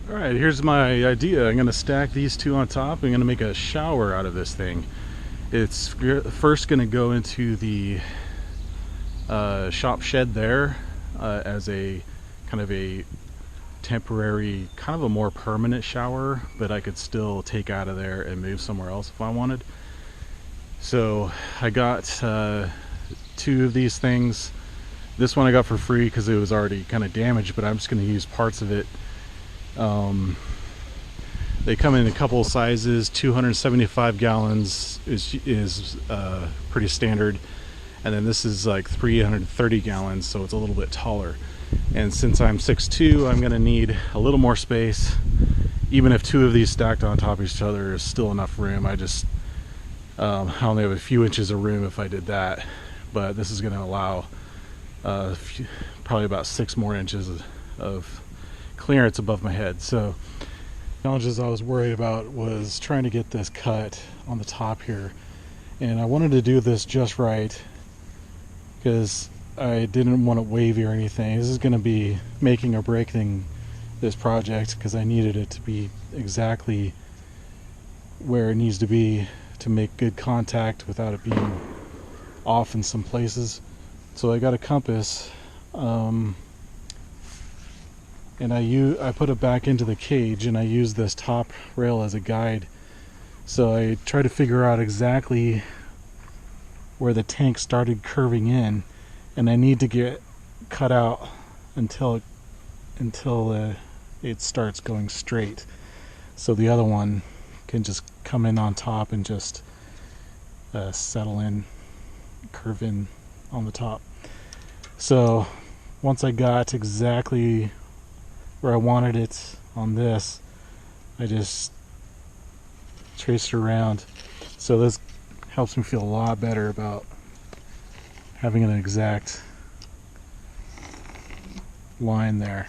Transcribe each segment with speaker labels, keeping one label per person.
Speaker 1: Alright, here's my idea. I'm going to stack these two on top. I'm going to make a shower out of this thing. It's first going to go into the shop shed there as a kind of a temporary, kind of a more permanent shower, but I could still take out of there and move somewhere else if I wanted. So I got two of these things. This one I got for free because it was already kind of damaged, but I'm just going to use parts of it. They come in a couple of sizes. 275 gallons is pretty standard, and then this is like 330 gallons, so it's a little bit taller. And since I'm 6'2", I'm gonna need a little more space. Even if two of these stacked on top of each other is still enough room. I only have a few inches of room if I did that, but this is gonna allow probably about 6 more inches of clearance above my head. So challenges I was worried about was trying to get this cut on the top here, and I wanted to do this just right because I didn't want it wavy or anything. This is going to be making or breaking this project because I needed it to be exactly where it needs to be to make good contact without it being off in some places. So I got a compass, and I put it back into the cage, and I use this top rail as a guide. So I try to figure out exactly where the tank started curving in, and I need to get cut out until it starts going straight, so the other one can just come in on top and just settle in, curve in on the top. So once I got exactly where I wanted it on this, I just traced it around. So this helps me feel a lot better about having an exact line there.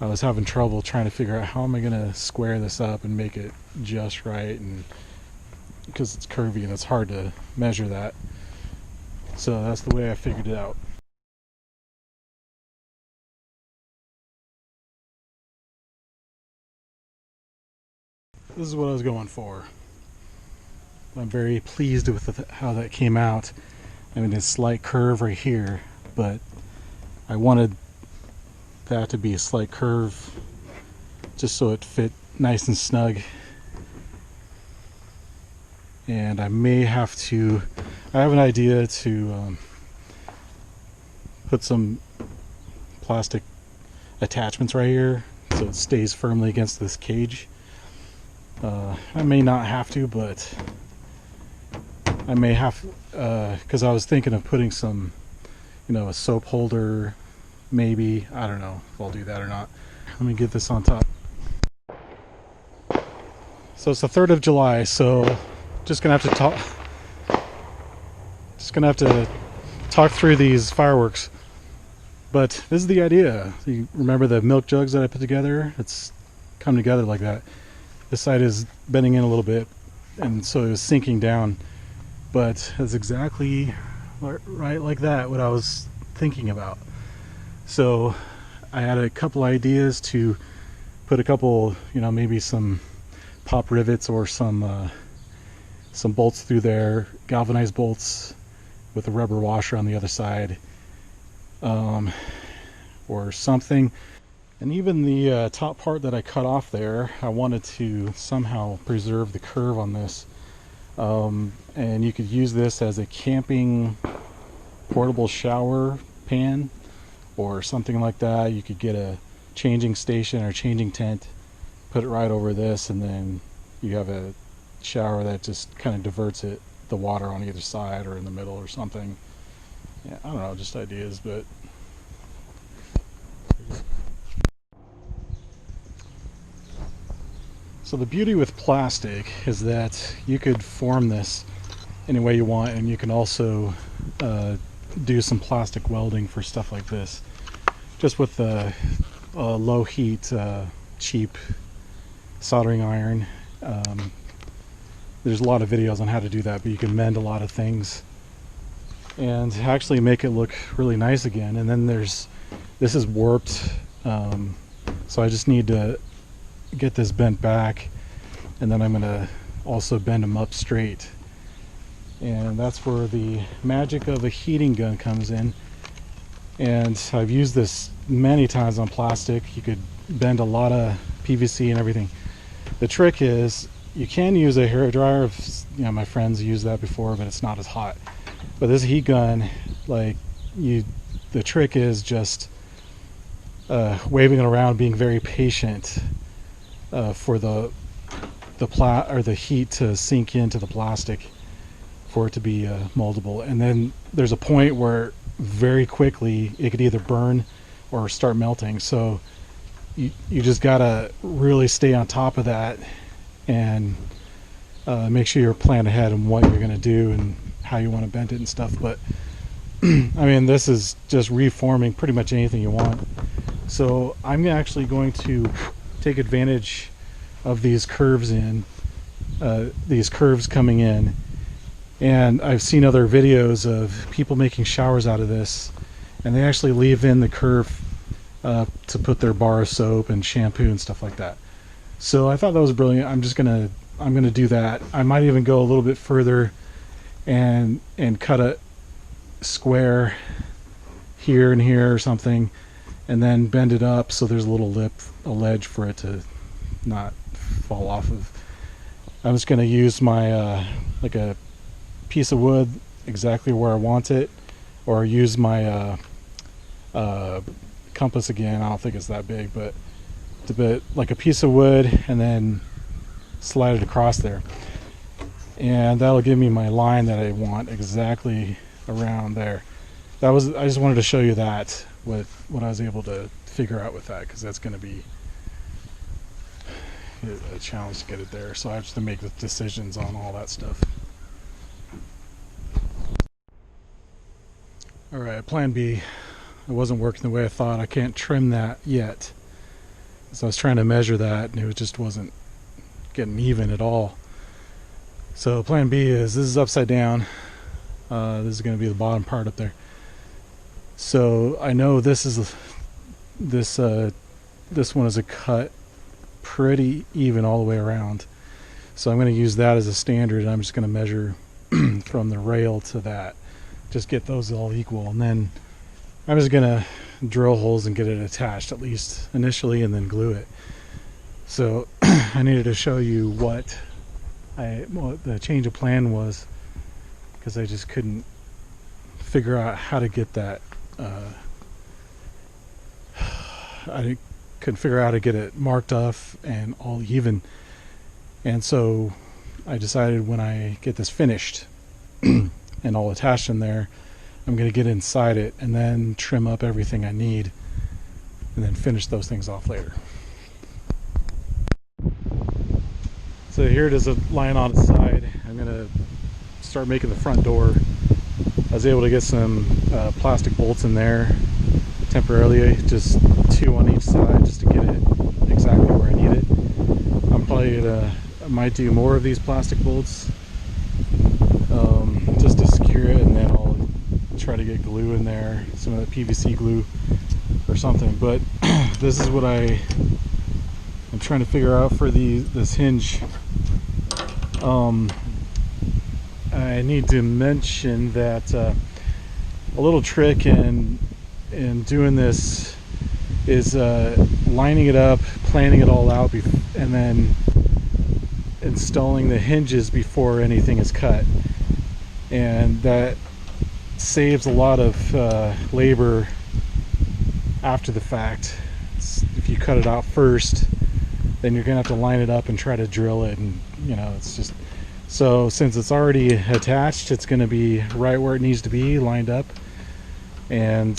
Speaker 1: I was having trouble trying to figure out how am I going to square this up and make it just right, and because it's curvy and it's hard to measure that. So that's the way I figured it out. This is what I was going for. I'm very pleased with how that came out. I mean, it's a slight curve right here, but I wanted that to be a slight curve just so it fit nice and snug. And I have an idea to put some plastic attachments right here so it stays firmly against this cage. I may not have to, but I may have, because I was thinking of putting some, a soap holder, maybe. I don't know if I'll do that or not. Let me get this on top. So it's the 3rd of July, so just gonna have to talk through these fireworks. But this is the idea. You remember the milk jugs that I put together? It's come together like that. This side is bending in a little bit, and so it was sinking down. But it's exactly right like that, what I was thinking about. So I had a couple ideas to put a couple, maybe some pop rivets or some bolts through there, galvanized bolts with a rubber washer on the other side, or something. And even the top part that I cut off there, I wanted to somehow preserve the curve on this. And you could use this as a camping portable shower pan or something like that. You could get a changing station or changing tent, put it right over this, and then you have a shower that just kind of diverts the water on either side or in the middle or something. Yeah, I don't know, just ideas, but so the beauty with plastic is that you could form this any way you want, and you can also do some plastic welding for stuff like this, just with the low heat, cheap soldering iron. There's a lot of videos on how to do that, but you can mend a lot of things and actually make it look really nice again. And then this is warped, so I just need to get this bent back, and then I'm gonna also bend them up straight. And that's where the magic of a heating gun comes in. And I've used this many times on plastic. You could bend a lot of PVC and everything. The trick is you can use a hair dryer. You know, my friends used that before, but it's not as hot. But this heat gun, like, the trick is just waving it around, being very patient for the heat to sink into the plastic, for it to be moldable. And then there's a point where very quickly it could either burn or start melting. So you just gotta really stay on top of that and make sure you're planning ahead on what you're gonna do and how you want to bend it and stuff. But I mean, this is just reforming pretty much anything you want. So I'm actually going to take advantage of these curves coming in. And I've seen other videos of people making showers out of this, and they actually leave in the curve to put their bar of soap and shampoo and stuff like that. So I thought that was brilliant. I'm gonna do that. I might even go a little bit further and cut a square here and here or something, and then bend it up so there's a little ledge for it to not fall off of. I'm just gonna use my like a piece of wood exactly where I want it, or use my compass again. I don't think it's that big, but it's a bit like a piece of wood, and then slide it across there, and that'll give me my line that I want exactly around there. I just wanted to show you that, what I was able to figure out with that, because that's going to be a challenge to get it there. So I have to make the decisions on all that stuff. Alright, plan B. It wasn't working the way I thought. I can't trim that yet. So I was trying to measure that, and it just wasn't getting even at all. So plan B is, this is upside down. This is going to be the bottom part up there. So I know this one is a cut pretty even all the way around. So I'm going to use that as a standard, and I'm just going to measure from the rail to that. Just get those all equal, and then I'm just going to drill holes and get it attached, at least initially, and then glue it. So I needed to show you what the change of plan was, because I just couldn't figure out how to get that. I couldn't figure out how to get it marked off and all even. And so I decided, when I get this finished and all attached in there, I'm going to get inside it and then trim up everything I need, and then finish those things off later. So here it is lying on its side. I'm going to start making the front door. I was able to get some plastic bolts in there temporarily, just 2 on each side, just to get it exactly where I need it. I might do more of these plastic bolts just to secure it, and then I'll try to get glue in there, some of the PVC glue or something. But this is what I'm trying to figure out for this hinge. I need to mention that a little trick in doing this is lining it up, planning it all out, and then installing the hinges before anything is cut. And that saves a lot of labor after the fact. If you cut it out first, then you're gonna have to line it up and try to drill it, and it's just, so since it's already attached, it's going to be right where it needs to be, lined up. And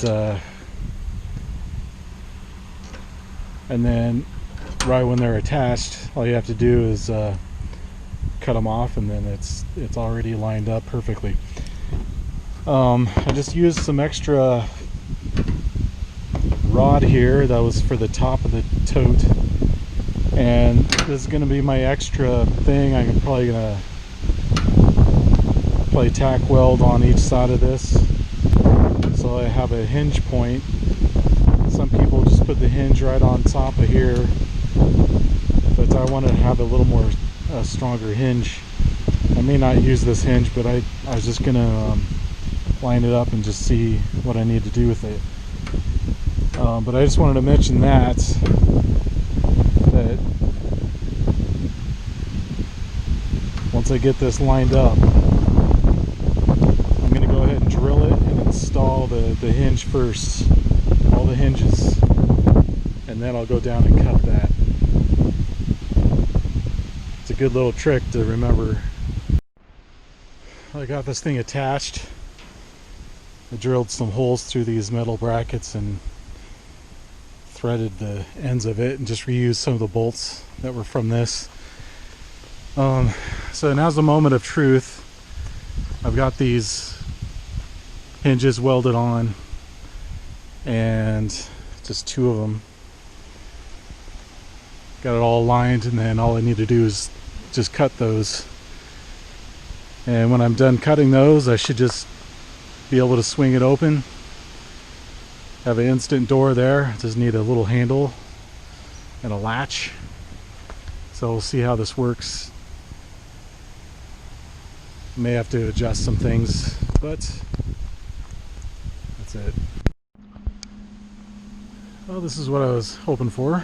Speaker 1: then right when they're attached, all you have to do is cut them off, and then it's already lined up perfectly. I just used some extra rod here that was for the top of the tote, and this is going to be my extra thing. I'm probably going to tack weld on each side of this, so I have a hinge point. Some people just put the hinge right on top of here, but I want to have a little more stronger hinge. I may not use this hinge, but I was just gonna line it up and just see what I need to do with it. But I just wanted to mention that once I get this lined up, I'm gonna go ahead and drill it and install the hinge first, all the hinges, and then I'll go down and cut that. It's a good little trick to remember. I got this thing attached. I drilled some holes through these metal brackets and threaded the ends of it and just reused some of the bolts that were from this. So now's the moment of truth. I've got these hinges welded on, and just two of them. Got it all aligned, and then all I need to do is just cut those. And when I'm done cutting those, I should just be able to swing it open. Have an instant door there. Just need a little handle and a latch. So we'll see how this works. May have to adjust some things, but that's it. Well, this is what I was hoping for.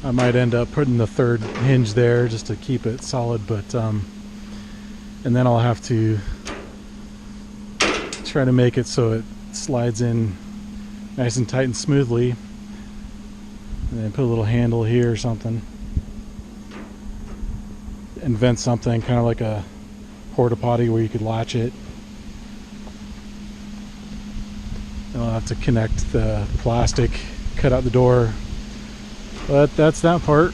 Speaker 1: I might end up putting the third hinge there just to keep it solid, but and then I'll have to try to make it so it slides in nice and tight and smoothly, and then put a little handle here or something, invent something kind of like a porta potty where you could latch it. And I'll have to connect the plastic, cut out the door. But that's that part.